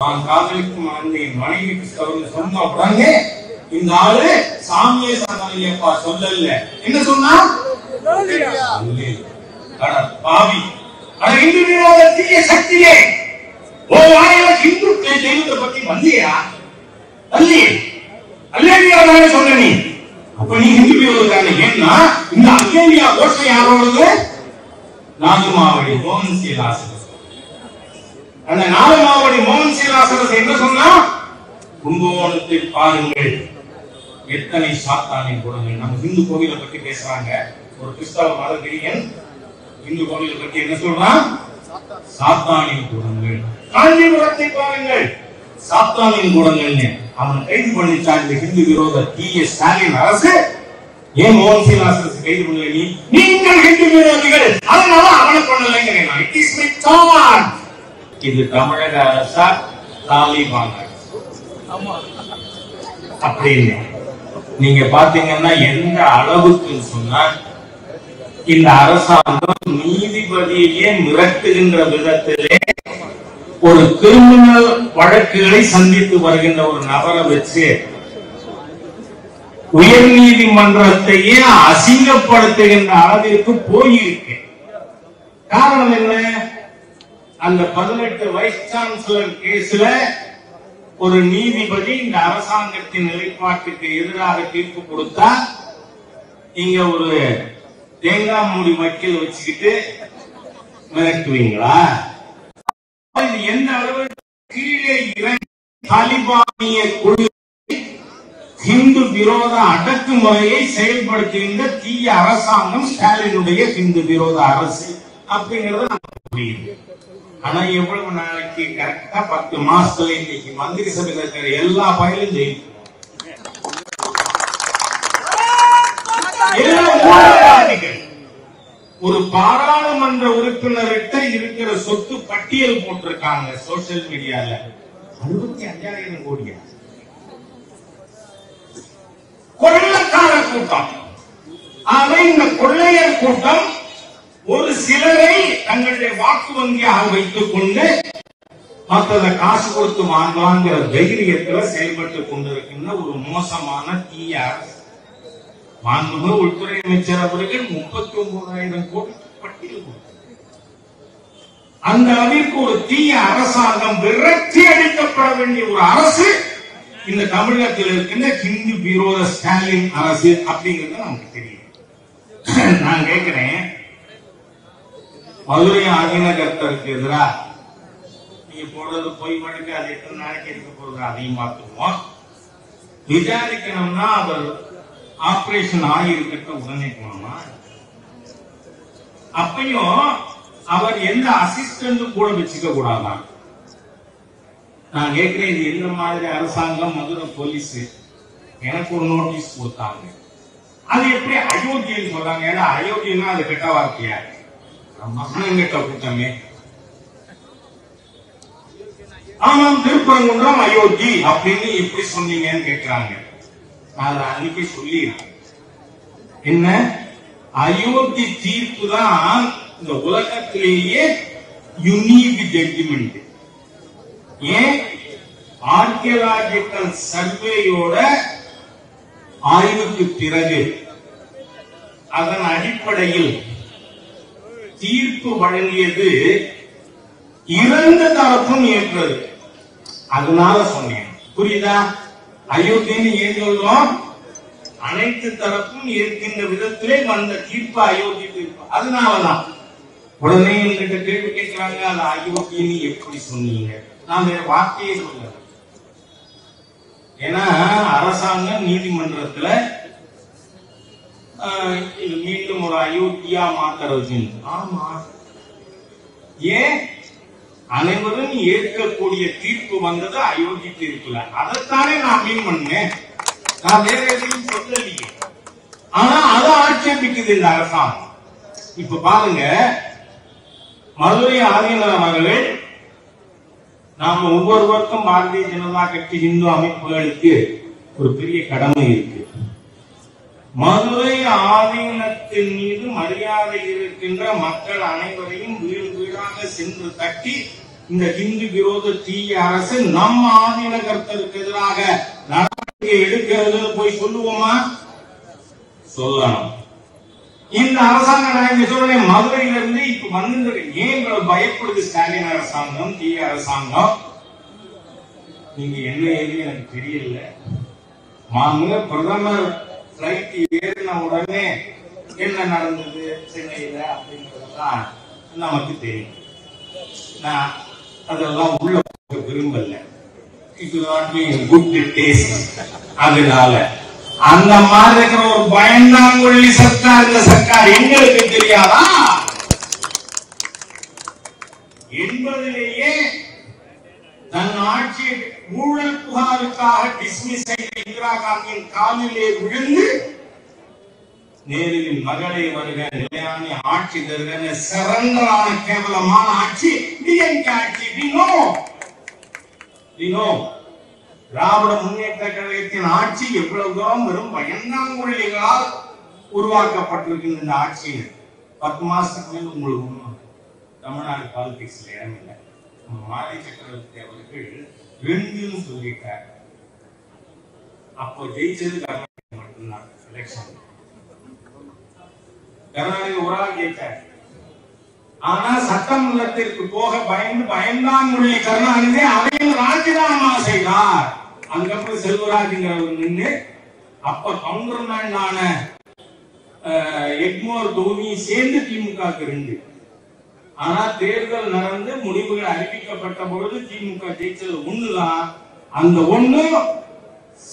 நான் காதலிக்கும் அந்த என் மனைவிக்கு சொன்ன உடனே இந்த ஆளு சாமியே சாமியப்பா சொல்லல. என்ன சொன்னா? பாவி இந்து விரோத தீய சக்தியே ஓ வாயில இந்துக்கள் தெய்வத்தை பத்தி வந்தியா? அல்லையே அல்லேலியா சொன்ன நீ. அப்ப நீ இந்து விரோதக்கான. ஏன்னா இந்த அல்லேலியா கோஷம் யாரோடது? நாகமாவடி மோகன் சீலாசன். அந்த நாகமாவடி மோகன் சீலாசன் என்ன சொன்னா? கும்பகோணத்தை பாருங்கள் எத்தனை சாத்தானின் குணங்கள். நம்ம இந்து கோவிலை பத்தி பேசுறாங்க. ஒரு கிறிஸ்தவ மத பிரியன் இந்து கோவிலை பத்தி என்ன சொல்றான்? சாத்தானின் குணங்கள். காஞ்சிபுரத்தை பாருங்கள் சாத்தானின் குணங்கள்னு அவன் கைது பண்ணிச்சான் இந்த இந்து விரோத தீய ஸ்டாலின் அரசு. ஏன் மோகன் சீலாசன் கைது பண்ணல? நீங்கள் இந்து விரோதிகள், அதனால அவனை பண்ணலைங்கிறேன். It is my charge. இது தமிழக அரசா தாலிபான் அப்படின்னு நீங்க பாத்தீங்கன்னா எந்த அளவுக்கு சொன்னா இந்த அரசாங்கம் நீதிபதியே மிரட்டுகின்ற விதத்திலே ஒரு கிரிமினல் வழக்குகளை சந்தித்து வருகின்ற ஒரு நபரை வச்சு உயர் நீதிமன்றத்தையே அசிங்கப்படுத்துகின்ற அளவிற்கு போயிருக்கு. காரணம் என்ன? அந்த 18 வைஸ் சான்சலர் கேஸ்ல ஒரு நீதிபதி இந்த அரசாங்கத்தின் நிலைப்பாட்டுக்கு எதிராக தீர்ப்பு கொடுத்தா இங்க ஒரு தேங்காய் மூடி வக்கீல் வச்சுக்கிட்டு மிரட்டுவீங்களா? இது எந்த அளவுக்கு கீழே இறங்கி தாலிபானிய குழு இந்து விரோத அடக்குமுறையை செயல்படுத்துகின்ற தீய அரசாங்கம் ஸ்டாலினுடைய இந்து விரோத அரசு அப்படிங்கறது நமக்கு புரியுது. ஆனா எவ்வளவு நாளைக்கு? கரெக்டா 10 மாசத்துல இன்னைக்கு மந்திரி சபையில் இருக்கிற எல்லா பயிலும் ஜெயிக்கும். ஒரு பாராளுமன்ற உறுப்பினர்கிட்ட இருக்கிற சொத்து பட்டியல் போட்டிருக்காங்க சோசியல் மீடியால. 65,000 கோடியா? கொள்ளைக்கார கூட்டம். ஆக இந்த கொள்ளையர் கூட்டம் ஒரு சிலரை தங்களுடைய வாக்கு வங்கியாக வைத்துக் கொண்டு மற்றதை காசு கொடுத்து வாங்கலாங்கிற தைரியத்துல செயல்பட்டுக் கொண்டிருக்கின்ற ஒரு மோசமான தீய அரசு. மாண்புமிகு உள்துறை அமைச்சர் அவர்கள் 39,000 கோடி பட்டியல் கொடுத்தார். அந்த அளவிற்கு ஒரு தீய அரசாங்கம் விரட்டி அடிக்கப்பட வேண்டிய ஒரு அரசு இந்த தமிழகத்தில் இருக்கின்ற ஹிந்து விரோத ஸ்டாலின் அரசு அப்படிங்கிறது நமக்கு தெரியும். நான் கேட்கிறேன், மதுரை ஆதினகர்த்தருக்கு எதிராக நீங்க போடுறது பொய் வழக்கு, அது எத்தனை நாளைக்கு இருக்க போறது? அதையும் மாத்துவோம். விசாரிக்கணும்னா அவர் ஆபரேஷன் ஆகியிருக்க உடனே போனோமா? அப்பையும் அவர் எந்த அசிஸ்டன்ட் கூட வச்சுக்க கூடாதான். நான் கேட்கிறேன், இது எந்த மாதிரி அரசாங்கம்? மதுரை போலீஸ் எனக்கு ஒரு நோட்டீஸ் கொடுத்தாங்க. அது எப்படி அயோத்தியன்னு சொல்றாங்க? ஏன்னா அயோத்தியன்னா அது கெட்ட வார்த்தையா? மகனங்கிட்ட கூட்டமே. ஆமாம், திருப்பரங்குன்றம் அயோத்தி அப்படின்னு எப்படி சொன்னீங்கன்னு கேட்கிறாங்க. நான் அன்னைக்கு சொல்லிடுறேன். என்ன? அயோத்தி தீர்ப்பு தான் இந்த உலகத்திலேயே யுனிக் ஜட்ஜ்மெண்ட். ஏன்? ஆர்கியலாஜிக்கல் சர்வேயோட ஆய்வுக்கு பிறகு அதன் அடிப்படையில் தீர்ப்பு வழங்கியது 2 தரப்பும் ஏற்றது. அதனால சொன்னேன். புரியுதா? அயோத்தின்னு ஏன் சொல்றோம்? அனைத்து தரப்பும் ஏற்கின்ற விதத்திலே வந்த தீர்ப்பு அயோத்தி தீர்ப்பு. அதனாலதான் உடனே என்கிட்ட கேள்வி கேட்கிறாங்க, அது அயோத்தின்னு எப்படி சொன்னீங்க? நான் வேற வார்த்தையே சொல்ல. ஏன்னா அரசாங்கம் நீதிமன்றத்துல இது மீண்டும் ஒரு அயோத்தியா மாத்துறது. ஆமா, ஏன்? அனைவரும் ஏற்கக்கூடிய தீர்ப்பு வந்தது அயோத்தி தீர்ப்புல. அதைத்தானே நான் மீன் பண்ணேன். நான் வேற எதையும் சொல்லலையே. ஆனா அதை ஆட்சேபிக்குது இந்த அரசாங்கம். இப்ப பாருங்க, மதுரை ஆதீனர் அவர்கள், நாம ஒவ்வொருவருக்கும் பாரதிய ஜனதா கட்சி இந்து அமைப்புகளுக்கு ஒரு பெரிய கடமை இருக்கு. மதுரை ஆதீனத்தின் மீது மரியாதை இருக்கின்ற மக்கள் அனைவரையும் வீடு வீடாக சென்று தட்டி இந்த ஹிந்து விரோத தீய அரசு நம்ம ஆதீன கர்த்தருக்கு எதிராக நடவடிக்கை எடுக்கிறதுன்னு போய் சொல்லுவோமா? சொல்லணும். இந்த அரசாங்கம் நான் இங்க சொல்றேன், மதுரையிலிருந்து இப்ப வந்து ஏன் பயப்படுது ஸ்டாலின் அரசாங்கம், தீய அரசாங்கம்? நீங்க என்ன ஏது எனக்கு தெரியல. மாண்புமிகு பிரதமர் பிளைட் ஏறின உடனே என்ன நடந்தது சென்னையில அப்படின்றதுதான் நமக்கு தெரியும். நான் அதெல்லாம் உள்ள போக விரும்பல. Good taste. அதனால அந்த மாதிரி இருக்கிற ஒரு பயந்தாங்கொள்ளி சர்க்கார் இந்த சர்க்கார் எங்களுக்கு தெரியாதா? என்பதிலேயே தன் ஆட்சி ஊழல் புகாருக்காக டிஸ்மிஸ் செய்த இந்திரா காந்தியின் காலிலே விழுந்து நேரில் மகளை வருக, நிலையான ஆட்சி தருக, சிறந்தலான கேவலமான ஆட்சி டிஎம்கே ஆட்சி. திராவிட முன்னேற்ற கழகத்தின் ஆட்சி எவ்வளவு தூரம் வெறும் பயந்தாங்கொள்ளிகளால் உருவாக்கப்பட்டிருக்கின்ற இந்த ஆட்சி 10 மாசத்துக்கு மேல உங்களுக்கு தமிழ்நாடு பாலிடிக்ஸ்ல இடம் இல்லை. மாரி சக்கரவர்த்தி அவர்கள் 2 சொல்லிட்டார். அப்போ ஜெயிச்சது கர்நாடகா மட்டும்தான். எலெக்ஷன் கர்நாடக ஒரு ஆள் ஜெயிச்சார். ஆனா சட்டமன்றத்திற்கு போக பயந்தாங்கொள்ளி கருணாநிதி அதையும் ராஜினாமா செய்தார். அங்கப்புறம் செல்வராஜ்ங்கிறவர் நின்று அப்ப கவுண்டர்மேன் ஆன எக்மோர் தோனி சேர்ந்து திமுக 2. ஆனா தேர்தல் நடந்து முடிவுகள் அறிவிக்கப்பட்ட பொழுது திமுக ஜெயிச்சது 1தான். அந்த 1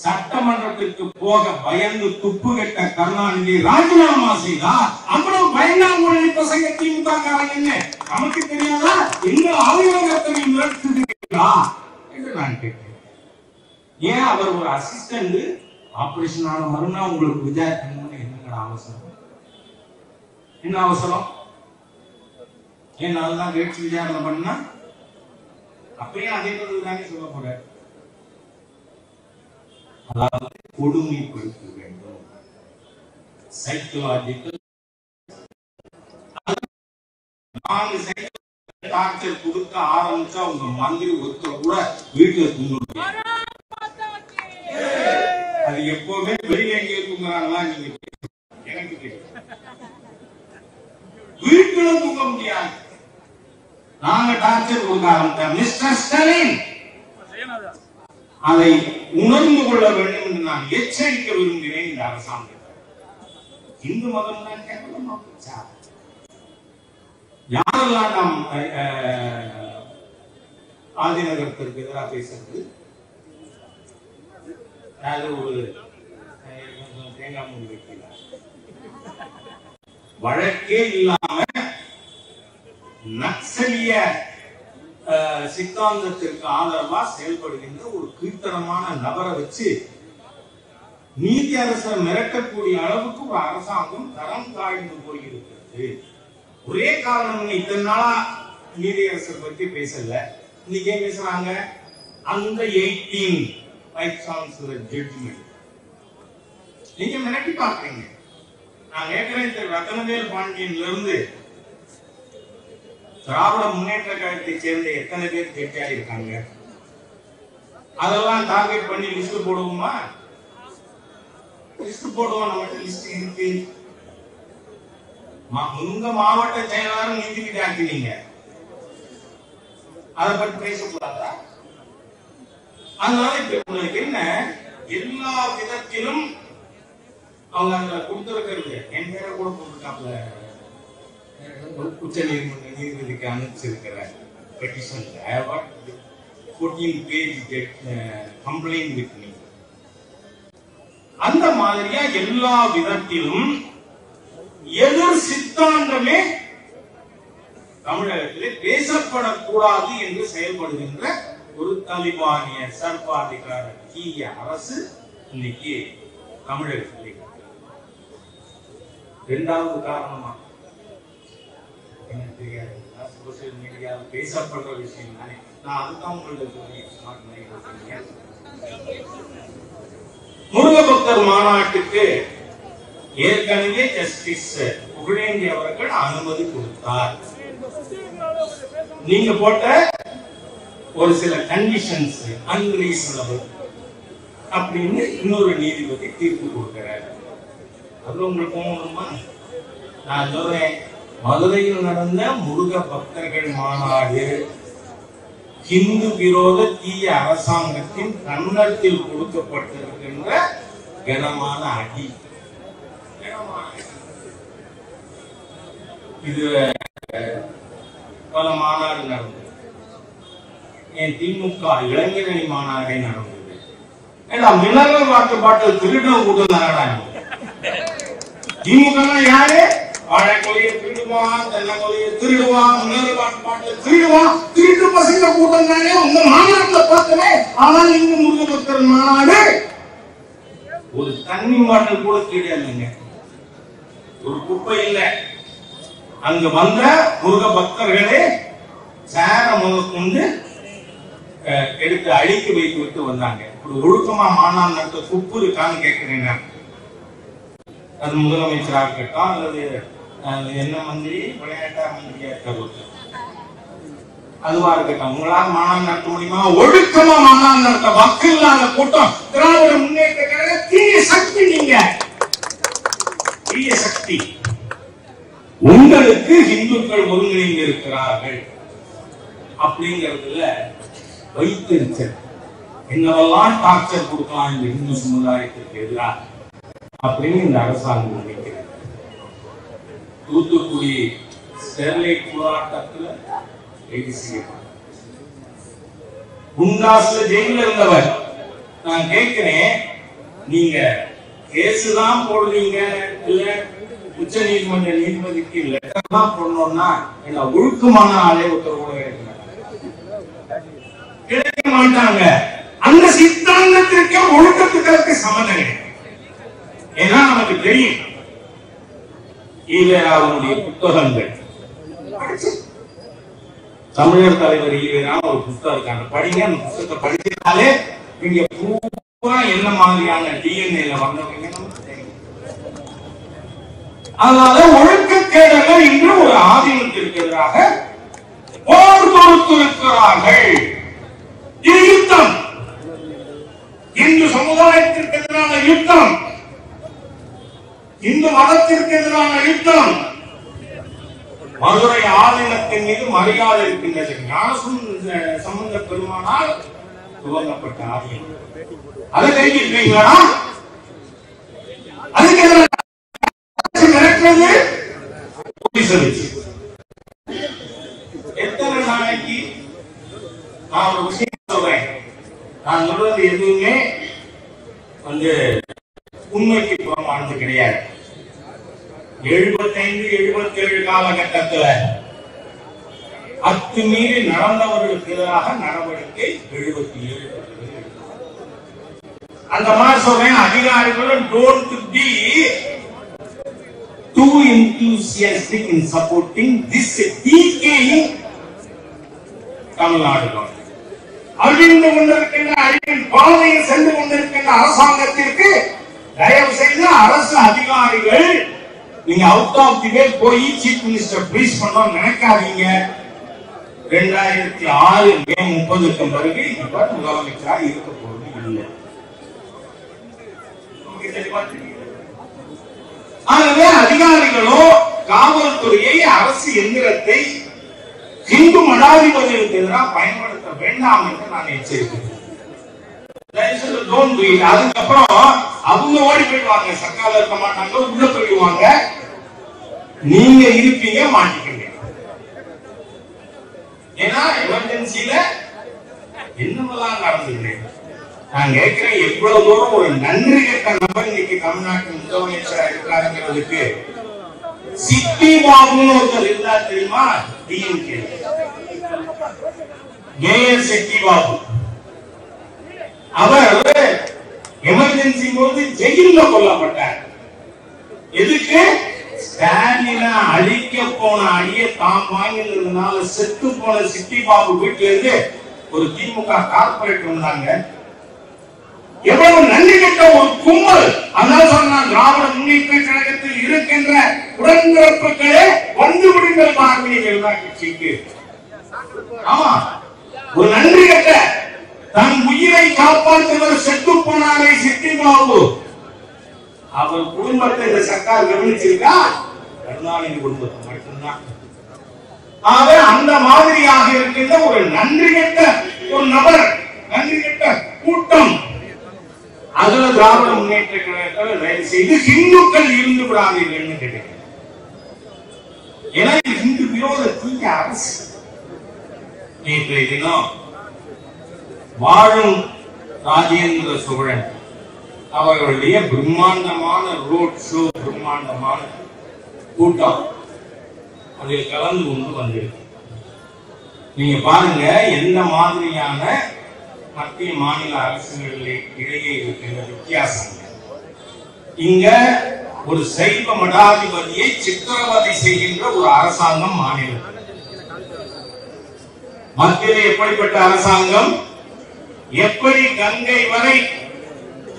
சட்டமன்றத்திற்கு போக பயந்து துப்பு கெட்ட கருணாநிதி ராஜினாமா செய்தார். அவ்வளவு பயந்தாங்கொள்ளி பசங்க திமுக காரங்க. நமக்கு தெரியாதா? எங்க ஆளுநர்கள் மிரட்டுகிறீர்களா என்று நான் கேட்டேன். ஏன் அவர் ஒரு அசிஸ்டன்ட் ஆபரேஷன் ஆன மறுநாள் உங்களுக்கு விசாரிக்கணும்னு என்னங்க அவசரம்? என்ன அவசரம்? ஏன் அதுதான் கேட்டு விசாரணை பண்ணா அப்பயும் அதே தானே சொல்ல போற. அதாவது கொடுமைப்படுத்த வேண்டும். சைக்கலாஜிக்கல் டார்ச்சர் கொடுக்க ஆரம்பிச்சா உங்க மந்திரி ஒருத்தர் கூட வீட்டுல தூங்க. அது எப்பவுமே வெளியே எங்கே தூங்குறாங்களா நீங்க எனக்கு தெரியும். வீட்டுல தூங்க முடியாது. நாங்க டார்ச்சர் கொடுக்க ஆரம்பித்தோம். மிஸ்டர் ஸ்டாலின் அதை உணர்ந்து கொள்ள வேண்டும் என்று நான் எச்சரிக்க விரும்புகிறேன். இந்த அரசாங்கம் இந்து மதம் தான் கேவலமா போச்சா? யாரெல்லாம் நாம் ஆதிநகரத்திற்கு எதிராக பேசுறது? ஒரு தேங்காய் மூடி வைக்கல, வழக்கே இல்லாம நக்சலிய சித்தாந்தத்திற்கு ஆதரவா செயல்படுகின்ற ஒரு கீழ்த்தரமான நபரை வச்சு நீதி அரசை மிரட்டக்கூடிய அளவுக்கு ஒரு அரசாங்கம் தரம் தாழ்ந்து போயிருக்கிறது. ஒரே காரணம், இத்தனை நாளா நீதி அரசர் பற்றி பேசல, இன்னைக்கு ஏன் பேசுறாங்க? அந்த 18 வைஸ் சான்சலர் ஜட்ஜ்மெண்ட் நீங்க மிரட்டி பாக்குறீங்க. நான் ஏற்கனவே ரத்னவேல் பாண்டியன்ல இருந்து திராவிட முன்னேற்ற கழகத்தை சேர்ந்த எத்தனை பேர் ஜட்ஜா இருக்காங்க, அதெல்லாம் டார்கெட் பண்ணி லிஸ்ட் போடுவோமா? லிஸ்ட் போடுவோம். நம்ம லிஸ்ட் இருக்கு. உங்க மாவட்ட செயலாளர் நீதிபதி ஆக்கினீங்க, அதை பற்றி பேசக்கூடாதா? அதனால இப்ப உங்களுக்கு என்ன, எல்லா விதத்திலும் அவங்க அந்த கொடுத்திருக்கிறது. என் பேரை கூட போட்டுருக்காப்ல, உச்ச நீதிமன்ற நீதிபதிக்கு அனுப்பிச்சிருக்கிற பெட்டிஷன்ல 14 பேஜ் கம்ப்ளைண்ட் வித் மீ. அந்த மாதிரியா எல்லா விதத்திலும் எதிர் சித்தாந்தமே தமிழகத்திலே பேசப்படக்கூடாது என்று செயல்படுகின்ற ஒரு தாலிபானிய சர்வாதிகார தீய அரசு இன்னைக்கு தமிழகத்திலே. இரண்டாவது காரணமா என்ன தெரியாது, சோசியல் மீடியாவில் பேசப்படுற விஷயம் தானே. நான் அதுதான் உங்களுக்கு முருகபக்தர் மாநாட்டுக்கு ஏற்கனவே ஜஸ்டிஸ் புகழேந்தி அவர்கள் அனுமதி கொடுத்தார். நீங்க போட்ட ஒரு சில கண்டிஷன்ஸ் அன்ரீசனபிள் அப்படின்னு இன்னொரு நீதிபதி தீர்ப்பு கொடுக்கிறார். அது உங்களுக்கு போகணுமா? நான் சொல்றேன், மதுரையில் நடந்த முருக பக்தர்கள் மாநாடு இந்து விரோத தீய அரசாங்கத்தின் கன்னத்தில் கொடுக்கப்பட்டிருக்கின்ற கனமான அடி. இது பல மாநாடு நடந்தது. என் திமுக இளைஞரணி மாநாடே நடந்தது. ஏன்னா மினரல் வாட்டர் பாட்டில் திருட கூட்டம் தானடா. திமுக யாரு? வாழைக்கொலையை திருடுவான், தென்னங்கொலையை திருடுவான், மினரல் வாட்டர் பாட்டில் திருடுவான். திருட்டு பசங்க கூட்டம் தானே உங்க மாநாட்டில் பார்த்தமே. ஆனால் இங்க முருக பக்தர் மாநாடு ஒரு தண்ணி பாட்டில் கூட கிடையாதுங்க, ஒரு குப்பை இல்லை. அங்க வந்த முருக பக்தர்களே சேர முதற்கொண்டு எடுத்து அழித்து வைத்து விட்டு வந்தாங்க. ஒரு ஒழுக்கமா மாநாடு நடத்த துப்பு இருக்கான்னு கேட்கிறேன். அது முதலமைச்சராக இருக்கட்டும் அல்லது என்ன மந்திரி, விளையாட்டா மந்திரியா இருக்க, அதுவா இருக்கட்டும், உங்களால் மாநாடு நடத்த முடியுமா? ஒழுக்கமா மாநாடு நடத்த மக்கள் இல்லாத கூட்டம் திராவிட முன்னேற்ற கழக தீய சக்தி. நீங்க தீய சக்தி. உங்களுக்கு இந்துக்கள் ஒருங்கிணைந்து இருக்கிறார்கள் அப்படிங்கிறதுல வைத்திருச்சல். என்னவெல்லாம் டார்ச்சர் கொடுக்கலாம் இந்த இந்து சமுதாயத்திற்கு எதிராக அப்படின்னு இந்த அரசாங்கம் நினைக்கிறது. தூத்துக்குடி ஸ்டெர்லைட் போராட்டத்தில் கைது செய்யப்பட்டார். குண்டாஸ்ல ஜெயில இருந்தவர். நான் கேட்கிறேன், நீங்க கேசுதான் போடுறீங்க, இல்ல உச்ச நீதிமன்ற நீதிபதிக்கு லெட்டர் தான் போடணும்னா என்ன ஒழுக்கமான ஆளே உத்தரவோட கிடைக்க மாட்டாங்க. அந்த சித்தாந்தத்திற்கு ஒழுக்கத்துக்கு சம்பந்தம். ஏன்னா நமக்கு தெரியும் ஈவேராவுடைய புத்தகங்கள். தமிழர் தலைவர் ஈவேரா ஒரு புத்தகம் இருக்காங்க, படிங்க. அந்த புத்தகத்தை படிச்சாலே இங்க பூரா என்ன மாதிரியான டிஎன்ஏல வந்தவங்க நமக்கு தெரியும். அதனால ஒழுக்கக்கேடர்கள் இன்று ஒரு ஆதீனத்திற்கு எதிராக போர் தொடுத்திருக்கிறார்கள். இது யுத்தம், இந்து சமுதாயத்திற்கு எதிரான யுத்தம், இந்து மதத்திற்கு எதிரான யுத்தம். மதுரை ஆதீனத்தின் மீது மரியாதை இருக்கின்றது. ஞானசம்பந்த பெருமானால் துவங்கப்பட்ட ஆதீனம். அதை தெரிஞ்சிருக்கீங்களா? அதுக்கு எதிராக எத்தனை நாளைக்கு நான் ஒரு விஷயம் சொல்றேன். நான் சொல்றது எதுவுமே உண்மைக்கு புறமானது கிடையாது. 75-77 காலகட்டத்தில் அத்துமீறி நடந்தவர்களுக்கு எதிராக நடவடிக்கை 77. அந்த மாதிரி சொல்றேன், அதிகாரிகளும் don't be too enthusiastic in supporting this decaying Tamil Nadu. அழிந்து கொண்டிருக்கின்ற அழிவின் பாதையில் சென்று கொண்டிருக்கின்ற அரசாங்கத்திற்கு தயவு செய்து அரசு அதிகாரிகள் நீங்க அவுட் ஆஃப் தி வே போய் சீஃப் மினிஸ்டர் ப்ளீஸ் பண்ண நினைக்காதீங்க. 2006 மே 30க்கு பிறகு இவர் முதலமைச்சராக இருக்க போவது இல்லை. ஆகவே அதிகாரிகளோ காவல்துறையை, அரசு எந்திரத்தை இந்து மடாதிபதிகளுக்கு எதிராக பயன்படுத்த வேண்டாம் என்று நான் எச்சரிக்கிறேன். அதுக்கப்புறம் அவங்க ஓடி போயிடுவாங்க, சர்க்கால இருக்க மாட்டாங்க, உள்ள போயிடுவாங்க. நீங்க இருப்பீங்க, மாட்டிக்கீங்க. ஏன்னா எமர்ஜென்சில என்னவெல்லாம் நடந்தது. நான் கேட்கிறேன், எவ்வளவு தூரம் ஒரு நன்றி கெட்ட நபர் இன்னைக்கு தமிழ்நாட்டின் முதலமைச்சராக இருக்காருங்கிறதுக்கு சிட்டி பாபுன்னு ஒருத்தர் இருந்தா தெரியுமா? DMK mayor Chitti Babu. அவர் எமர்ஜென்சி போது ஜெயில கொல்லப்பட்டார். எதுக்கு? ஸ்டாலினை அழிக்க போன அடியை தாம் வாங்கினதுனால செத்து போன சிட்டி பாபு வீட்டுல இருந்து ஒரு திமுக கார்பரேட் வந்தாங்க. எவ்வளவு நன்றி கெட்ட ஒரு கும்பல். அதான் சொன்னான், திராவிட முன்னேற்ற கழகத்தில் இருக்கின்ற உடன்பிறப்புகளே வந்து விடுங்கள் கட்சிக்கு. ஆமா, ஒரு நன்றி கட்ட தன் உயிரை காப்பாற்றுவர் செத்து போனாரே சித்தி பாபு, அவர் குடும்பத்தை இந்த சர்க்கார் கவனிச்சிருக்கா? கருணாநிதி குடும்பத்தை மட்டும்தான். ஆக அந்த மாதிரியாக இருக்கின்ற ஒரு நன்றி கட்ட ஒரு நபர், நன்றி கட்ட கூட்டம், அதுல திராவிட முன்னேற்ற கழகத்தில் தயவு செய்து ஹிந்துக்கள் இருந்து விடாதீர்கள் கேட்டேன். ஏன்னா இந்து விரோத தீய அரசு. நேற்றைய தினம் வாழும் ராஜேந்திர சோழன் அவர்களுடைய பிரம்மாண்டமான ரோட் ஷோ, பிரம்மாண்டமான கூட்டம் அதில் கலந்து கொண்டு வந்திருக்கு. நீங்க பாருங்க எந்த மாதிரியான மத்திய மாநில அரசுகளிலே இடையே இருக்கின்ற வித்தியாசம். இங்க ஒரு சைவ மடாதிபதியை சித்திரவதை செய்கின்ற ஒரு அரசாங்கம் மாநிலம். மத்தியிலே எப்படிப்பட்ட அரசாங்கம்? எப்படி கங்கை வரை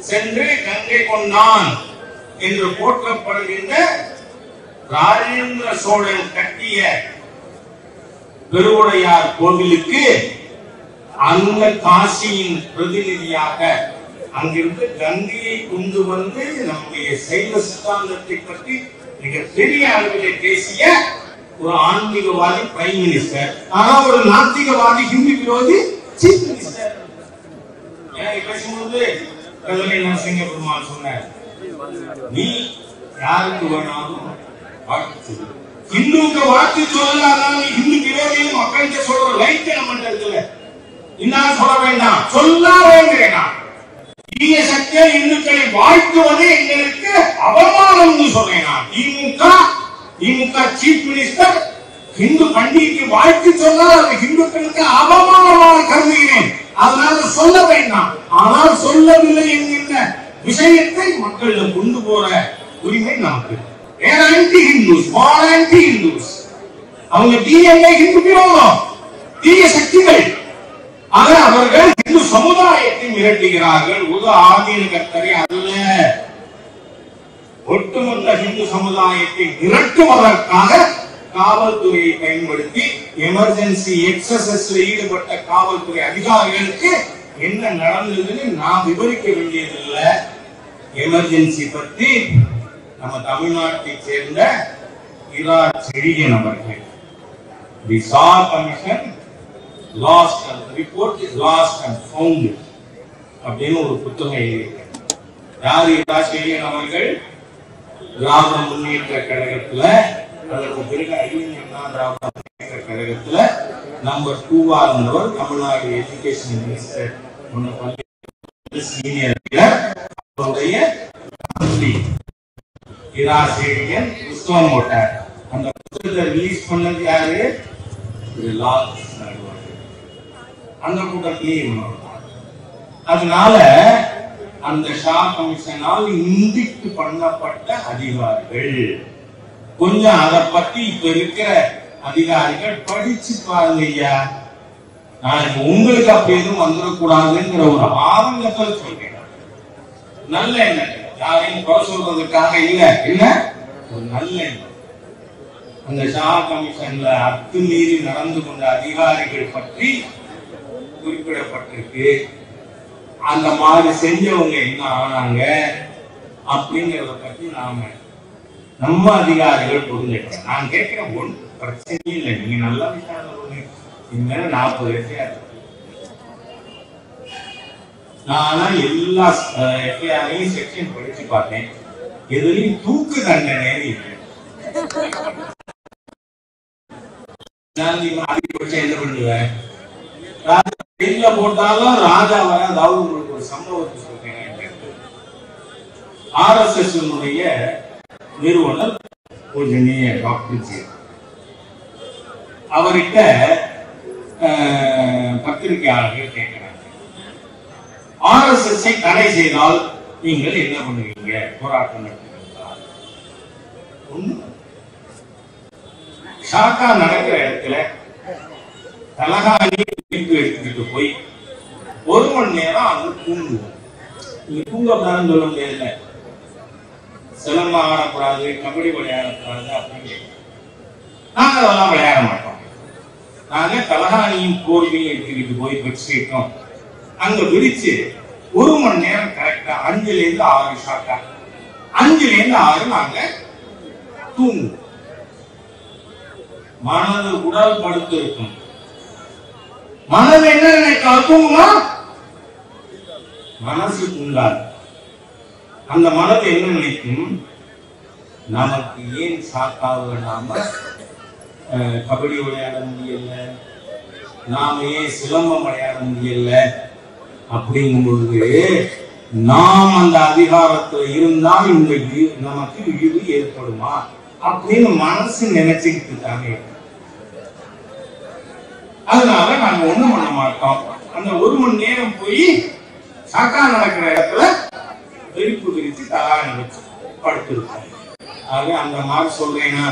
சென்று கங்கை கொண்டான் என்று போற்றப்படுகின்ற ராஜேந்திர சோழன் கட்டிய பெருவுடையார் கோவிலுக்கு அந்த காசியின் பிரதிநிதியாக அங்கிருந்து கங்கையை கொண்டு வந்து நம்முடைய சைவ சித்தாந்தத்தை பற்றி மிகப்பெரிய அளவில் பேசிய ஒரு ஆன்மீகவாதி பிரைம் மினிஸ்டர், ஆனா ஒரு நாத்திகவாதி ஹிந்து விரோதி சீஃப் மினிஸ்டர். பேசும்போது கதலை நரசிங்க பெருமாள் சொன்னார், நீ யாருக்கு வேணாலும் வாழ்த்து சொல்லு, இந்துக்கு வாழ்த்து சொல்லலாம், இந்து விரோதியும் மக்கள்கிட்ட சொல்ற லைட் நம்ம இருக்குல்ல, இன்னும் சொல்ல வேண்டாம், சொல்ல வேண்டாம். தீய சக்தியை இந்துக்களை வாழ்த்துவது எங்களுக்கு அவமானம் சொல்றேன். திமுக சீஃப் மினிஸ்டர் இந்து பண்டிகைக்கு வாழ்த்து சொன்னால் அது இந்துக்களுக்கு அவமானமாக கருதுகிறேன், அதனால சொல்ல வேண்டாம். ஆனால் சொல்லவில்லை என்கின்ற விஷயத்தை மக்களிடம் கொண்டு போற உரிமை நமக்கு. வேற anti Hindus, all anti Hindus, அவங்க டிஎன்ஏ ஹிந்து விரோதம், தீய சக்திகள். ஆக அவர்கள் இந்து சமுதாயத்தை மிரட்டுகிறார்கள். ஒரு ஆதீன கர்த்தரை அல்ல, ஒட்டுமொத்த இந்து சமுதாயத்தை மிரட்டுவதற்காக காவல்துறையை பயன்படுத்தி எமர்ஜென்சி எக்ஸசஸ்ல ஈடுபட்ட காவல்துறை அதிகாரிகளுக்கு என்ன நடந்ததுன்னு நான் விவரிக்க வேண்டியதில்லை. எமர்ஜென்சி பற்றி நம்ம தமிழ்நாட்டை சேர்ந்த இரா செழியன் அவர்கள், the Shah commission lost and report is lost and found அப்படின்னு ஒரு புத்தகம் எழுதியிருக்கார். யார் இரா செழியன் அவர்கள்? திராவிட முன்னேற்ற கழகத்துல, அதற்கு பிறகு அண்ணா திராவிட முன்னேற்ற கழகத்துல நம்பர் 2 இருந்தவர், தமிழ்நாடு எஜுகேஷன் மினிஸ்டர், சீனியர். அவருடைய இரா செழியன் புத்தகம் போட்டார். அந்த புத்தகத்தை ரிலீஸ் பண்ணது யாரு? அந்த கூட்டத்திலே. அதனால அந்த ஷா கமிஷனால் இந்திக்கு பண்ணப்பட்ட அதிகாரிகள் கொஞ்சம் அதை பத்தி இப்ப இருக்கிற அதிகாரிகள் படிச்சு பாருங்க ஐயா. நாளைக்கு உங்களுக்கு அப்படி எதுவும் வந்துடக்கூடாதுங்கிற ஒரு ஆதங்கத்தில் சொல்றேன். நல்ல எண்ணம், யாரையும் குறை சொல்றதுக்காக இல்ல, என்ன ஒரு நல்ல எண்ணம். அந்த ஷா கமிஷன்ல அத்துமீறி நடந்து கொண்ட அதிகாரிகள் பற்றி குறிப்பிடப்பட்டிருக்கு. அந்த மாதிரி செஞ்சவங்க என்ன ஆனாங்க அப்படிங்கறத பத்தி நம்ம அதிகாரிகள் புரிஞ்சுக்கிறோம். நான் கேட்கிறேன், ஒன்றும் பிரச்சனை இல்லை, நீங்க நல்லா விசாரணை இனிமேல 40 வயசு. நானா எல்லா எஃப்ஐஆரையும் செக்ஷன் படிச்சு பார்த்தேன், எதுலையும் தூக்கு தண்டனை இல்லை. என்ன பண்ணுவேன், ஜெயில போட்டாலும் ராஜா வர. அதாவது உங்களுக்கு ஒரு சம்பவத்தை சொல்றேன். RSS நிறுவனர் பூஜ்ய டாக்டர் அவர்கிட்ட பத்திரிகையாளர்கள் கேட்கிறாங்க, RSS தடை செய்தால் நீங்கள் என்ன பண்ணுவீங்க, போராட்டம் நடத்துவீங்களா? ஷாக்கா நடக்கிற இடத்துல தலகாணி எடுத்துக்கிட்டு போய் 1 மணி நேரம் அங்க தூங்குவோம். நீங்க தூங்கக்கூடாதுன்னு சொல்ல முடியாது, சிலம்பம் ஆடக்கூடாது, கபடி விளையாடக்கூடாது அப்படின்னு. நாங்க அதெல்லாம் விளையாட மாட்டோம். நாங்க தலகாணியும் போர்வையும் எடுத்துக்கிட்டு போய் பெட்ஷீட்டும் அங்க விரிச்சு 1 மணி நேரம் கரெக்டா 5ல இருந்து 6 ஷாட்டா 5ல இருந்து 6 நாங்க தூங்குவோம். மனது உடல் படுத்து இருக்கும். மனது என்ன நினைக்க தூங்குமா? மனசு தூங்காது. அந்த மனது என்ன நினைக்கும்? நமக்கு ஏன் சாக்காக நாம கபடி விளையாட முடியல, நாம ஏன் சிலம்பம் விளையாட முடியல அப்படிங்கும் பொழுது நாம் அந்த அதிகாரத்தில் இருந்தால் இந்த நமக்கு இழிவு ஏற்படுமா அப்படின்னு மனசு நினைச்சுக்கிட்டு தானே. அதனால நாங்க ஒண்ணும் பண்ண மாட்டோம். அந்த 1 மணி நேரம் போய் சாக்கா நடக்கிற இடத்துல வெடிப்பு விரிச்சு தலாணி வச்சு படுத்திருக்கோம். ஆக அந்த மாதிரி சொல்றேன்னா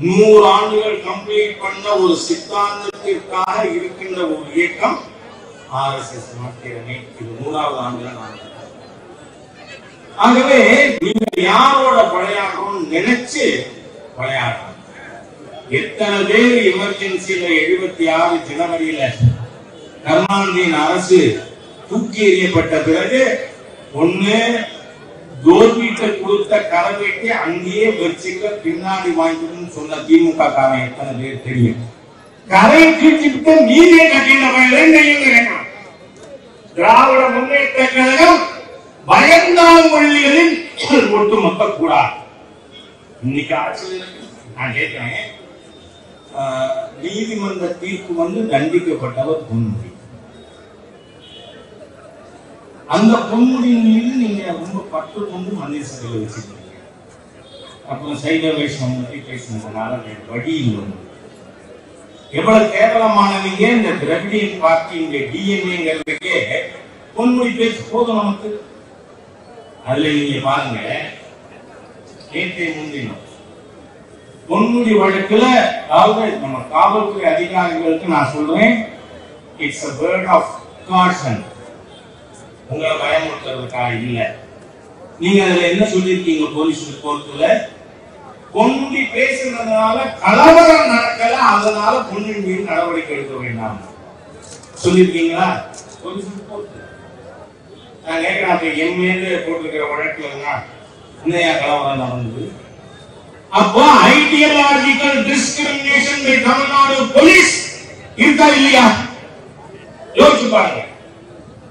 100 ஆண்டுகள் கம்ப்ளீட் பண்ண ஒரு சித்தாந்தத்திற்காக இருக்கின்ற ஒரு இயக்கம் RSS மாத்திரமே. இது 100வது ஆண்டுல நான். ஆகவே நீங்க யாரோட விளையாடுறோம் நினைச்சு விளையாடுறோம். எத்தனை பேர் எமர்ஜென்சியில 76 ஜனவரியில கருணாநிதியின் அரசு தூக்கி எறியப்பட்ட பிறகு ஒண்ணு தோல்விக்கு கொடுத்த கரவேட்டி அங்கேயே வச்சுக்க பின்னாடி வாங்கிக்கணும்னு சொன்ன திமுக காரன் எத்தனை பேர் தெரியும்? கரை கீழ்ச்சிட்டு நீதியை கட்டின திராவிட முன்னேற்ற கழகம் பயந்தாங்கொள்ளிகளின் ஒட்டுமொத்த கூடாது. இன்னைக்கு ஆட்சியில் நான் கேட்கிறேன், நீதிமன்ற தீர்ப்பு தண்டிக்கப்பட்டவர் பொன்முடி. அந்த பொன்முடியின் மீது நீங்க ரொம்ப பட்டு கொண்டு மந்திரி சபையில் வச்சிருக்கீங்க. அப்புறம் சைவ வைஷ்ணவம் பற்றி பேசினதுனால வழி இல்லை. எவ்வளவு கேவலமானவங்க இந்த திராவிடியன் பார்ட்டி இந்த டிஎன்ஏங்கிறதுக்கே பொன்முடி பேச்சு போதும் நமக்கு. அதுல நீங்க பாருங்க, நேற்றைய முன்தினம் பொன்முடி வழக்குல நம்ம காவல்துறை அதிகாரிகளுக்கு நான் சொல்றேன், it's a word of caution. உங்களை பயமுறுத்துறதுக்காக இல்ல. நீங்க அதுல என்ன சொல்லிருக்கீங்க? போலீஸ் ரிப்போர்ட்ல பொன்முடி பேசுனதுனால கலவரம் நடக்கல, அதனால பொன்முடி மீது நடவடிக்கை எடுக்க வேண்டாம் சொல்லிருக்கீங்களா? போலீஸ் ரிப்போர்ட் நான் கேட்கிறேன். அப்ப என் மீது போட்டிருக்கிற வழக்குல இன்னையா கலவரம் நடந்தது? அப்போ ideological discrimination by Tamil Nadu police இருக்கா இல்லையா? யோசிச்சு பாருங்க.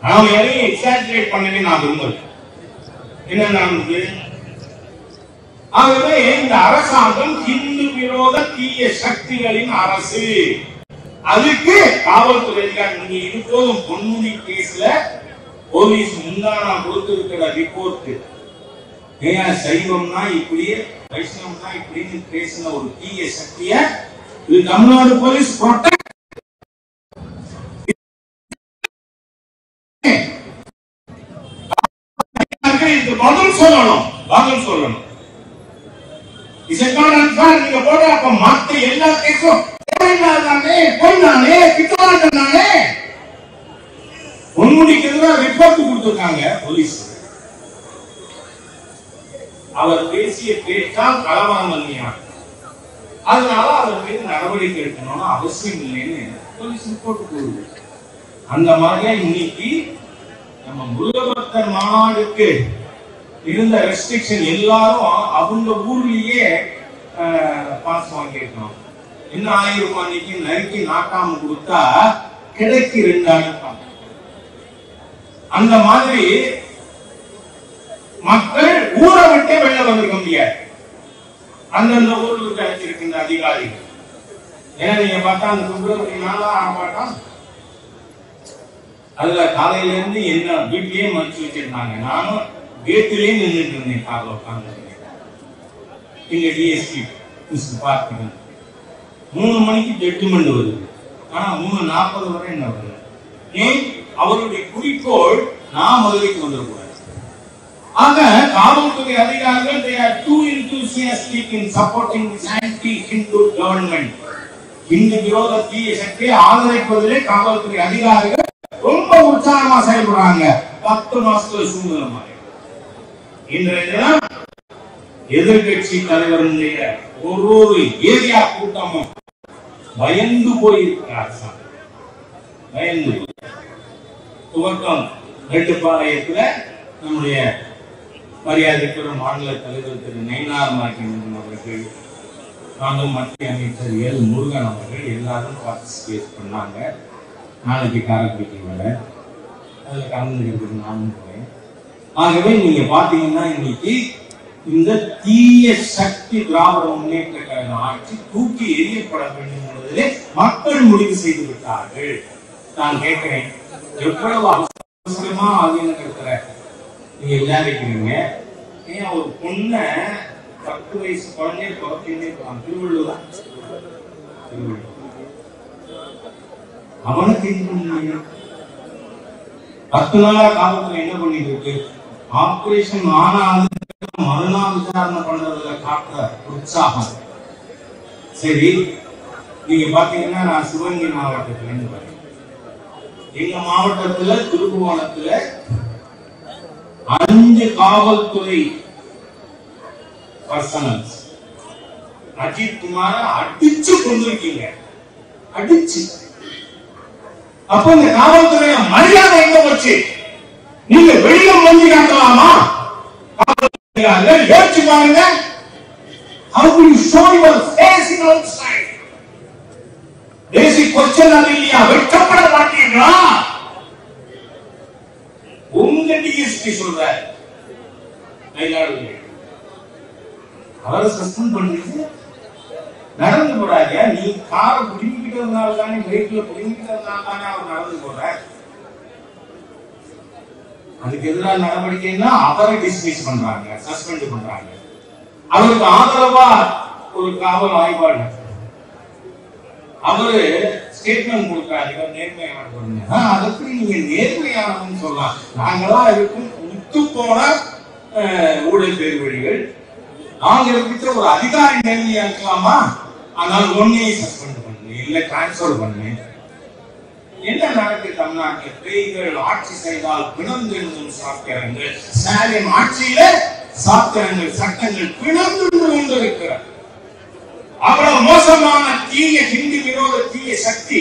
நாம எதையும் எக்ஸாஜரேட் பண்ணவே நான் விரும்பல. என்ன நடந்தது? ஆகவே இந்த அரசாங்கம் இந்து விரோத தீய சக்திகளின் அரசு. அதுக்கு காவல்துறை அதிகாரி நீங்க இது போதும். பொன்முடி கேஸ்ல போலீஸ் முந்தானா கொடுத்திருக்கிற ரிப்போர்ட், சைவம்னா இப்படி வைஷ்ணவம்னா இப்படின்னு பேசின ஒரு தீய சக்திய இது தமிழ்நாடு போலீஸ் பதில் சொல்லணும். பதில் சொல்லணும். நீங்க போட அப்ப மத்த எல்லா கேஸும் பொன்முடிக்கு ரிப்போர்ட் கொடுத்திருக்காங்க போலீஸ். அவர் பேசிய பேச்சால் கலவரம் பண்ணினார், அதனால அவர் மீது நடவடிக்கை எடுக்கணும்னு அவசியம் இல்லைன்னு போலீஸ் ரிப்போர்ட் போடுது. அந்த மாதிரியா இன்னைக்கு நம்ம முருகபக்தர் மாநாடுக்கு இருந்த ரெஸ்ட்ரிக்ஷன் எல்லாரும் அவங்க ஊர்லயே பாஸ் வாங்கிருக்கணும். என்ன ஆயிரம் அன்னைக்கு நறுக்கி நாட்டாம கொடுத்தா கிடைக்கு 2 ஆயிரம். அந்த மாதிரி மக்கள் ஊரை விட்டே வெளில வந்திருக்க முடியாது. அந்தந்த ஊருக்கு கிடைச்சிருக்கின்ற அதிகாரிகள். ஏன்னா நீங்க பார்த்தா அந்த பிப்ரவரி 4 ஆர்ப்பாட்டம், அதுல காலையில இருந்து என்ன வீட்லயே மறைச்சு வச்சிருந்தாங்க. நானும் கேட்டிலே நின்றுட்டு இருந்தேன். காலைல உட்கார்ந்து இங்க டிஎஸ்பி பார்த்து 3 மணிக்கு ஜட்ஜ்மெண்ட் வருது. ஆனா 3:40 வரை என்ன வருது? ஏன்? அவருடைய குறிக்கோள் நான் மதுரைக்கு வந்துடக்கூடாது. ஆக காவல்துறை அதிகாரிகள் they are too enthusiastic in supporting this anti-Hindu government. Hindu விரோத தீய சக்தியை ஆதரிப்பதிலே காவல்துறை அதிகாரிகள் ரொம்ப உற்சாகமா செயல்படுறாங்க. 10 மாசத்துல சூழ்நிலை மாறி இன்றைய தினம் எதிர்கட்சி தலைவருடைய ஒரு ஏரியா கூட்டமும் பயந்து போயிருக்கிறார். பயந்து துவக்கம் ரெட்டுப்பாளையத்துல நம்முடைய மரியாதைக்குரிய மாநில தலைவர் திரு நயினார் நாகேந்திரன் அவர்கள், நானும் மத்திய அமைச்சர் எல் முருகன் அவர்கள் எல்லாரும் பார்ட்டிசிபேட் பண்ணாங்க. நாளைக்கு காரைக்குடிக்கு வர அதில் கலந்துக்கிறதுக்கு நானும் போறேன். ஆகவே நீங்க பாத்தீங்கன்னா இன்னைக்கு இந்த தீய சக்தி திராவிட முன்னேற்ற கழக ஆட்சி தூக்கி எரியப்பட வேண்டும் என்பதிலே மக்கள் முடிவு செய்து விட்டார்கள். நான் கேட்கிறேன், எவ்வளவு அவசரமா ஆகியிருக்கிற நீங்க விளையாடிக்கிறீங்க. ஏன் ஒரு பொண்ண 10 வயசு குழந்தைய குழந்தையே திருவள்ளுவர் அவனுக்கு 10 நாளா காலத்துல என்ன பண்ணிட்டு இருக்கு? ஆபரேஷன் ஆனாலும் மறுநாள் விசாரணை பண்றதுல காட்டுற உற்சாகம். சரி, நீங்க பாத்தீங்கன்னா நான் சிவகங்கை மாவட்டத்துல இருந்து வரேன். எங்க மாவட்டத்துல திருப்புவனத்துல 5 காவல்துறை பர்சனல்ஸ் அஜித் குமார அடிச்சு கொண்டிருக்கீங்க. அடிச்சு அப்ப இந்த காவல்துறைய மரியாதை எங்க போச்சு? நீங்க வெளியில வந்து காட்டலாமா? யோசிச்சு பாருங்க. How do you show your face in outside? Basic question இல்லையா? வெட்கப்பட மாட்டீங்களா? உங்க டிஎஸ்பி சொல்ற அவரை சஸ்பெண்ட் பண்றீங்க. நடந்து போறாங்க. நீ காரை புடிங்கிட்டதுனால தானே, பிரேக்ல புடிங்கிட்டதுனால தானே அவர் நடந்து போற. அதுக்கு எதிராக நடவடிக்கைன்னா அவரை டிஸ்மிஸ் பண்றாங்க, சஸ்பெண்ட் பண்றாங்க. அவருக்கு ஆதரவா ஒரு காவல் ஆய்வாளர் அவரு ஸ்டேட்மெண்ட் கொடுத்தாரு, நேர்மையானவர். அதுக்கு நீங்க நேர்மையானவன்னு சொல்லலாம். நாங்கெல்லாம் இருக்கும் முத்து போன ஊழல் பேர்வழிகள். நாங்க இருக்கின்ற ஒரு அதிகாரி நேர்மையா இருக்கலாமா? ஆனால் ஒன்னையும் சஸ்பெண்ட் பண்ணு, இல்ல டிரான்ஸ்பர் பண்ணு. என்ன நடக்கு தமிழ்நாட்டில்? பேய்கள் ஆட்சி செய்தால் பிணந்தெழுந்தும் சாத்திரங்கள். ஸ்டாலின் ஆட்சியில சாத்திரங்கள் சட்டங்கள் பிணந்து கொண்டிருக்கிறார். அவ்வளவு மோசமான தீய ஹிந்து விரோத தீய சக்தி.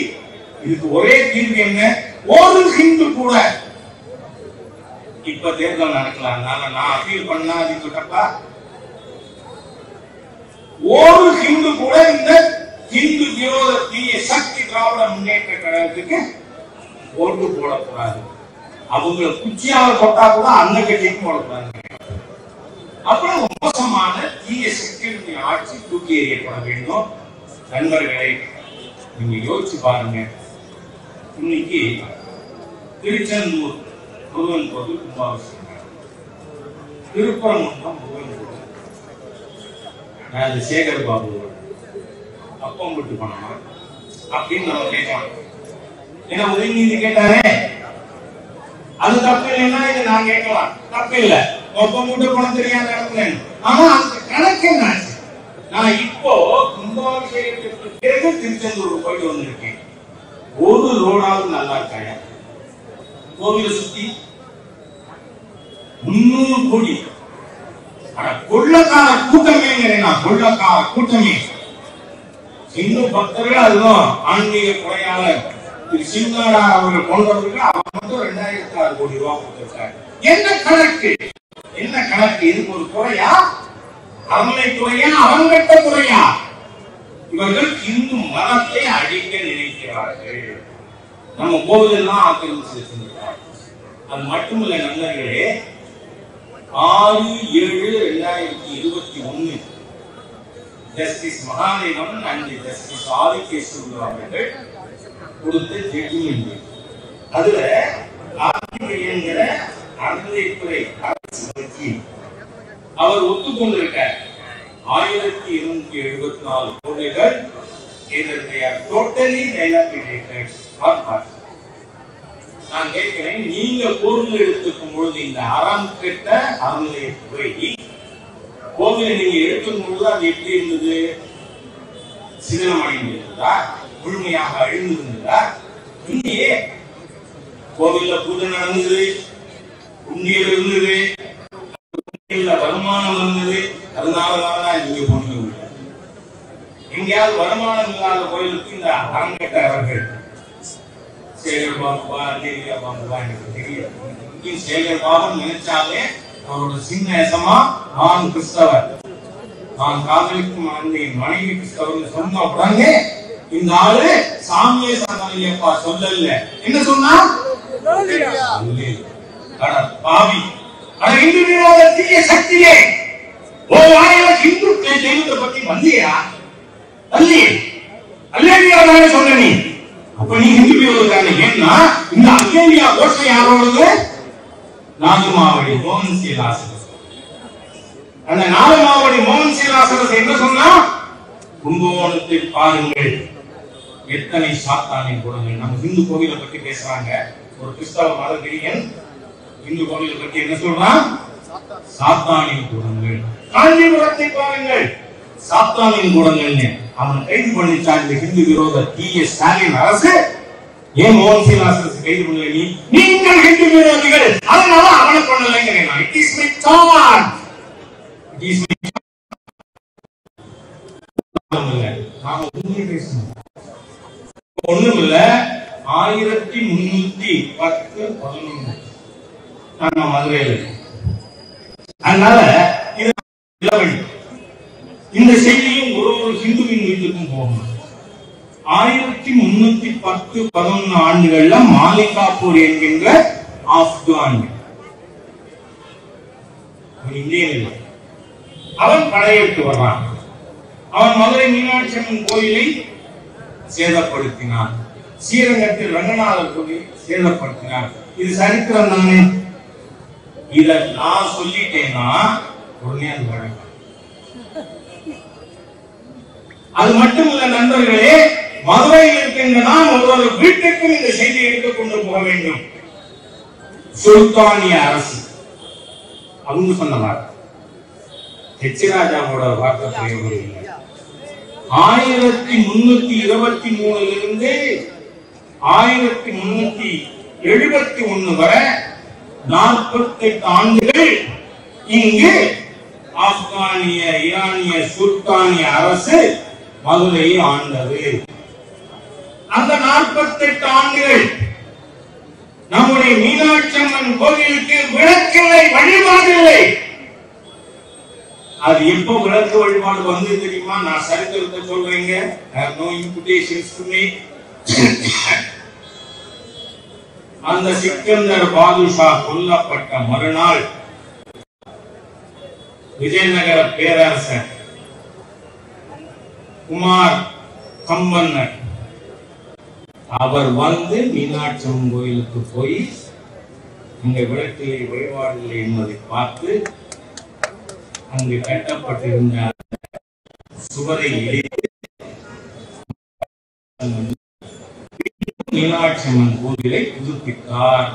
இதுக்கு ஒரே தீர்வு என்ன? ஒரு ஹிந்து கூட இப்ப தேர்தல் நடக்கலாம். நான் அப்பீல் பண்ணா அதுக்கு தப்பா? ஒரு ஹிந்து கூட இந்த ஹிந்து விரோத தீய சக்தி திராவிட முன்னேற்ற கழகத்துக்கு ஓட்டு போடக்கூடாது. அவங்களை குச்சியால கொட்டா கூட அந்த கட்சிக்கு போடக்கூடாது. அப்புறம் மோசமான தீய சக்தியுடைய ஆட்சி தூக்கி எறியப்பட வேண்டும். நண்பர்களை நீங்க யோசிச்சு பாருங்க. இன்னைக்கு திருச்செந்தூர் முருகன் கோவில் கும்பாபிஷேகம், திருப்பரங்குன்றம் முருகன் கோவில். நான் சேகர் பாபு அப்பம் விட்டு போனோமா அப்படின்னு நம்ம கேட்கலாம். ஏன்னா உதயநிதி கேட்டாரே, அது தப்பு இல்லைன்னா இதை நான் கேட்கலாம். தப்பு இல்லை, ஒப்பம் விட்டு பணம் தெரியாத இடத்துல. ஆனா அந்த கணக்கு என்ன? நான் இப்போ கும்பாபிஷேகத்திற்கு பிறகு திருச்செந்தூர் போயிட்டு வந்திருக்கேன். ஒரு ரோடாவது நல்லா இருக்காயா? கோவிலை சுத்தி 300 கோடி. ஆனா கொள்ளக்கார கூட்டமே, கொள்ளக்கார கூட்டமே. இன்னும் பக்தர்கள், அதுவும் ஆன்மீக கொலையாளர் திரு சிவநாடா அவர்கள் போன்றவர்கள் அவர் மட்டும் 2006 கோடி ரூபாய் கொடுத்திருக்காரு. என்ன கணக்கு? என்ன கணக்கு? இதுக்கு ஒரு துறையா? அறநிலைத்துறையா? அவங்கட்ட துறையா? இவர்கள் இந்து மதத்தை அழிக்க நினைக்கிறார்கள். நம்ம கோவிலெல்லாம் ஆக்கிரமிச்சு வச்சிருக்கிறார்கள். அது மட்டுமல்ல நண்பர்களே, 6/7/2021 ஜஸ்டிஸ் மகாதேவன் அண்ட் ஜஸ்டிஸ் ஆதிகேஸ்வரர் அவர்கள் கொடுத்த ஜட்ஜ்மெண்ட். அதுல என்கிற அறநிலைத்துறை அரசு வக்கீல் அவர் ஒத்துக்கொண்டிருக்கார். 1274 கோடிகள் டோட்டலி டைலாபிடேட்டட். நான் கேட்கிறேன், நீங்க பொருள் எடுத்துக்கும் பொழுது இந்த அறம் கெட்ட அறநிலையத்துறை கோவிலை நீங்க எடுத்துக்கும் பொழுது அது எப்படி இருந்தது? சிதிலமடைந்து இருந்ததா? முழுமையாக அழிந்து இருந்ததா? இல்லையே. கோவில்ல பூஜை நடந்தது, உண்டியல் இருந்தது, வருமானம் இருந்தது. அதனாலதான் நீங்க போனீங்க. எங்கேயாவது வருமானம் இல்லாத கோயிலுக்கு இந்த அரங்கேற்றவர்கள் சேகர் பாபுவா அல்லேலியா பாபுவா எனக்கு தெரியும். சேகர் பாபு நினைச்சாலே அவரோட சின்னமா நான் கிறிஸ்தவர், நான் காதலிக்கும் என் மனைவி கிறிஸ்தவர் சொன்ன உடனே இந்த ஆளு சாமியே சரணப்பா சொல்லல, என்ன சொன்னா பாவி இந்து விரோத தீய சக்தியே ஓ வாயில ஹிந்து தெய்வத்தை பத்தி வந்தியா அல்லையே அல்லேலியா சொன்ன நீ. அப்ப நீ ஹிந்து விரோதக்கான. ஏன்னா இந்த அல்லேலியா கோஷம் யாரோடது? நாகமாவடி மோகன் சீலாசர். அந்த நாகமாவடி மோகன் சீலாசர் என்ன சொன்னா? கும்பகோணத்தை பாருங்கள் எத்தனை சாத்தானின் குணங்கள். நம்ம இந்து கோவிலை பத்தி பேசுறாங்க. ஒரு கிறிஸ்தவ மத பிரியன் இந்து கோவிலை பத்தி என்ன சொல்றான்? சாத்தானின் குணங்கள். காஞ்சிபுரத்தை பாருங்கள் சாத்தானின் குணங்கள். அவன் கைது பண்ணிச்சா இந்த ஹிந்து விரோத தீய ஸ்டாலின் அரசு. ஏன் மோகன் சீலாசர் கைது பண்ணல? நீங்கள் ஹிந்து விரோதிகள், அதனால அவனை பண்ணலைங்கிறேன். It is my thought, it is my நாம உண்மையை பேசணும். ஒண்ணும் இல்ல 1310-11 நம்ம மதுரையில. அதனால இந்த செய்தியும் ஒரு ஹிந்துவின் வீட்டுக்கும் போகணும். 1310-11 ஆண்டுகள்ல மாலிகாப்பூர் என்கின்ற ஆப்கான் இந்தியன் அவன் படையெடுத்து வர்றான். அவன் மதுரை மீனாட்சி அம்மன் கோயிலை சேதப்படுத்தினான். ஸ்ரீரங்கத்தில் ரங்கநாதர் கோயில் சேதப்படுத்தினார். இது சரித்திரம் தானே. இத நான் சொல்லிட்டேன்னா உடனே அது வழக்கம். அது மட்டுமல்ல நண்பர்களே, மதுரையில் இருக்கின்ற நாம் ஒவ்வொரு வீட்டுக்கும் இந்த செய்தியை எடுத்துக் கொண்டு போக வேண்டும். சுல்தானிய அரசு அவங்க சொன்ன வார்த்தை, ஹெச்ராஜாவோட வார்த்தை பிரயோகம் இல்லை. 1323 1371 வரை 48 ஆண்டுகள் இங்கு ஆப்கானிய ஈரானிய சுல்தானிய அரசு மதுரையை ஆண்டது. அந்த 48 ஆண்டுகள் நம்முடைய மீனாட்சி அம்மன் கோவிலுக்கு விளக்கில்லை, வழிபாடு இல்லை. அது எப்போ விளக்கு வழிபாடு வந்து தெரியுமா? நான் சரித்திரத்தை சொல்றேங்க. அந்த சிக்கந்தர் பாதுஷா கொல்லப்பட்ட மறுநாள் விஜயநகர பேரரசர் குமார் கம்பன்னர் அவர் வந்து மீனாட்சி அம்மன் கோயிலுக்கு போய் இங்க விளக்கில்லை, வழிபாடு இல்லை என்பதை பார்த்து அங்கு கட்டப்பட்டிருந்த சுவரை இடித்து மீனாட்சி அம்மன் கோவிலை புதுப்பித்தார்.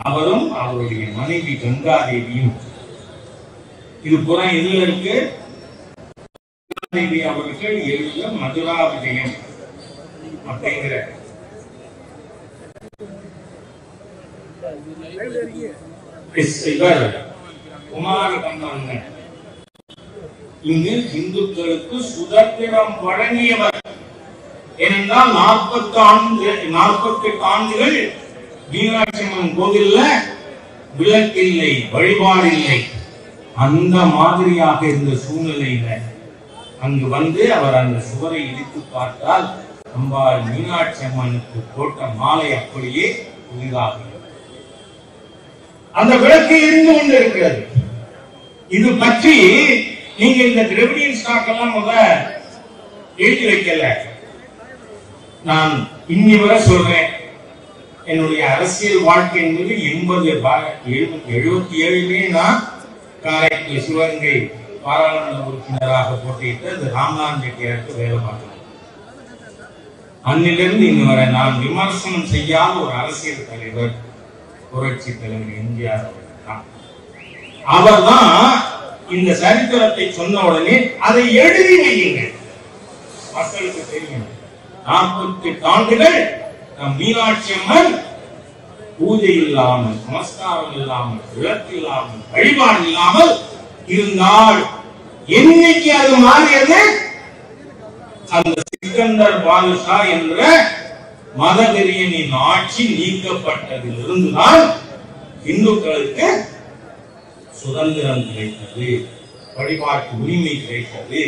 அவரும் அவருடைய மனைவி கங்காதேவியும். இது புறம் எதுல இருக்கு? கங்காதேவி அவர்கள் எழுதிய மதுரா விஜயம் அப்படிங்கிற குமார கம்பன் இங்கு இந்துக்களுக்கு சுதந்திரம் வழங்கியவர். ஏனென்றால் 48 ஆண்டுகள் மீனாட்சி அம்மன் கோவில்ல விளக்கில்லை, வழிபாடு இல்லை. அந்த மாதிரியாக இருந்த சூழ்நிலையில அங்கு வந்து அவர் அந்த சுவரை இடித்து பார்த்தால் அம்பாள் மீனாட்சி அம்மனுக்கு போட்ட மாலை அப்படியே புதிதாக அந்த விளக்கு இருந்து கொண்டு இருக்கிறது. இது பற்றி நீங்க இந்த திரவிடியன் ஸ்டாக் எல்லாம் எழுதி வைக்கல. நான் இன்னி வரை சொல்றேன், என்னுடைய அரசியல் வாழ்க்கை என்பது 77 நான் காரைக்குடி சிவகங்கை பாராளுமன்ற உறுப்பினராக போட்டியிட்டு அது ராமநாதன் ரெட்டியாருக்கு வேலை பார்த்தேன். அன்னிலிருந்து இன்று வரை நான் விமர்சனம் செய்யாத ஒரு அரசியல் தலைவர் புரட்சி தலைவர் எம்ஜிஆர் அவர்கள். அவர் தான் இந்த சரித்திரத்தை சொன்ன உடனே அதை எழுதி வையுங்கள், மக்களுக்கு தெரியும். 48 ஆண்டுகள் மீனாட்சி அம்மன் பூஜை இல்லாமல், நமஸ்காரம் இல்லாமல், விளக்கு இல்லாமல், வழிபாடு இல்லாமல் இருந்தால் என்னைக்கு அது மாறியது? அந்த சிக்கந்தர் பாதுஷா என்ற மதவெறியனின் ஆட்சி நீக்கப்பட்டதிலிருந்துதான் இந்துக்களுக்கு சுதந்திரம் கிடைத்தது, வழிபாட்டு உரிமை கிடைத்தது.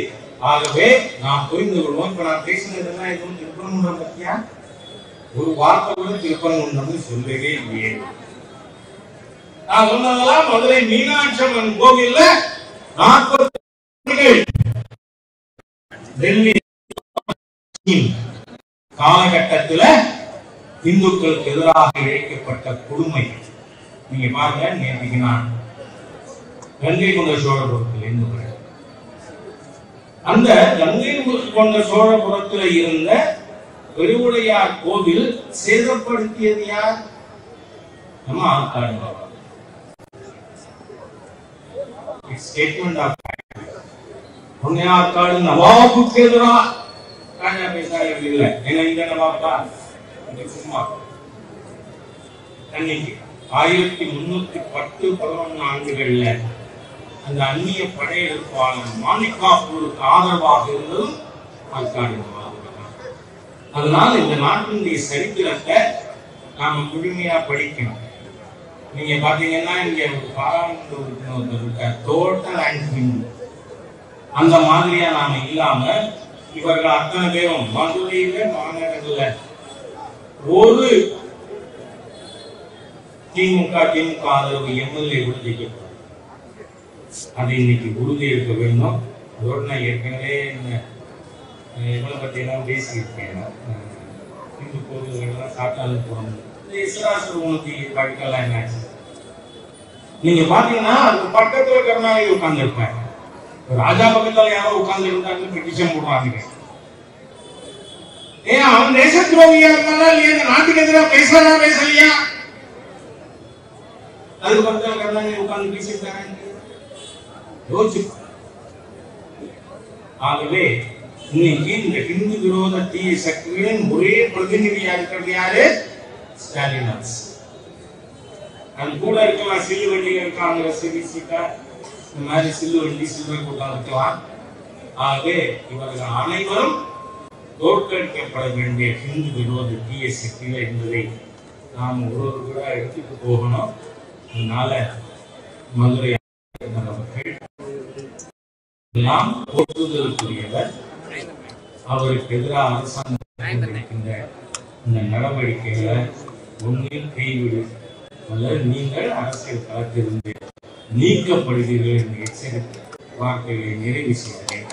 ஆகவே நாம் புரிந்து கொள்வோம். இப்ப நான் பேசினதெல்லாம் எதுவும் திருப்பரங்குன்றம் பத்தியா? ஒரு வார்த்தை கூட திருப்பரங்குன்றம் சொல்லவே இல்லையே. நான் சொன்னதெல்லாம் மதுரை மீனாட்சி அம்மன் கோவில்ல 40 டெல்லி காலகட்டத்தில் இந்துக்களுக்கு எதிராக இழைக்கப்பட்ட கொடுமை நீங்க பாருங்க. நேற்றுக்கு நான் கங்கை கொண்ட சோழபுரத்தில் இந்துக்கள், அந்த கங்கை கொண்ட சோழபுரத்தில் இருந்த பெருவுடையார் கோவில் சேதப்படுத்தியது யார்? நம்ம ஆற்காடு பாபா. ஸ்டேட்மெண்ட் ஆஃப் ஆற்காடு நவாபுக்கு எதிராக ராஜா பேசாரு இல்லை. என்ன இந்த நவாபா சும்மா அன்னைக்கு 1310-11 ஆண்டுகள்ல அந்த அந்நிய படையெடுப்பாளர் மாணிக்காப்பூருக்கு ஆதரவாக இருந்ததும் ஆற்காடு நவாபு. அதனால இந்த நாட்டினுடைய சரித்திரத்தை நாம முழுமையா படிக்கணும். நீங்க பாத்தீங்கன்னா இங்க ஒரு பாராளுமன்ற உறுப்பினர் இருக்க டோட்டல் அண்ட் ஹிந்து, அந்த மாதிரியா நாம இல்லாம இவர்கள் அத்தனை பேரும் மதுரையில மாநகரில் ஒரு திமுக ஆதரவு எம்எல்ஏ விடுவிக்கப்படும். அது இன்னைக்கு உறுதி எடுக்க வேண்டும். அதோட நான் ஏற்கனவே இவங்களை பத்தி எல்லாம் பேசியிருக்கேன். இந்து கோவில்கள்லாம் காட்டாளு போகணும். என்ன நீங்க பாத்தீங்கன்னா அதுக்கு பக்கத்துல கருணாநிதி உட்கார்ந்து இருப்பாங்க. ராஜா பக்கத்துல யாரோ உட்கார்ந்து இருந்தாங்கன்னு பெட்டிஷன் போடுறாங்க. ஏன் அவன் தேச துரோகியா இருந்தாலும் இல்லையா, நாட்டுக்கு எதிராக பேசலாம் பேசலையா? அதுக்கு பக்கத்துல கருணாநிதி உட்கார்ந்து பேசியிருக்காங்க. யோசிச்சு. ஆகவே இன்னைக்கு இந்த ஹிந்து விரோத தீய சக்திகளின் ஒரே பிரதிநிதியா இருக்கிறது யாரு? ஸ்டாலின் அரசு. அது கூட இருக்கலாம் சில்லு வண்டிகள், காங்கிரஸ், விசிகா, இந்த மாதிரி சில்லு வண்டி சில்வர் கூட்டம் இருக்கலாம். ஆகவே இவர்கள் அனைவரும் தோற்கடிக்கப்பட வேண்டிய ஹிந்து விரோத தீய சக்திகள் என்பதை நாம் ஒரு கூட எடுத்துட்டு போகணும். அதனால மதுரை எல்லாம் போற்றுதலுக்குரியவர். அவருக்கு எதிராக அரசாங்கம் இருக்கின்ற இந்த நடவடிக்கைகளை ஒன்றில் கைவிடு அல்லது நீங்கள் அரசியல் களத்திலிருந்து நீக்கப்படுவீர்கள் என்று எச்சரிக்கை வார்த்தைகளை நிறைவு செய்கிறேன்.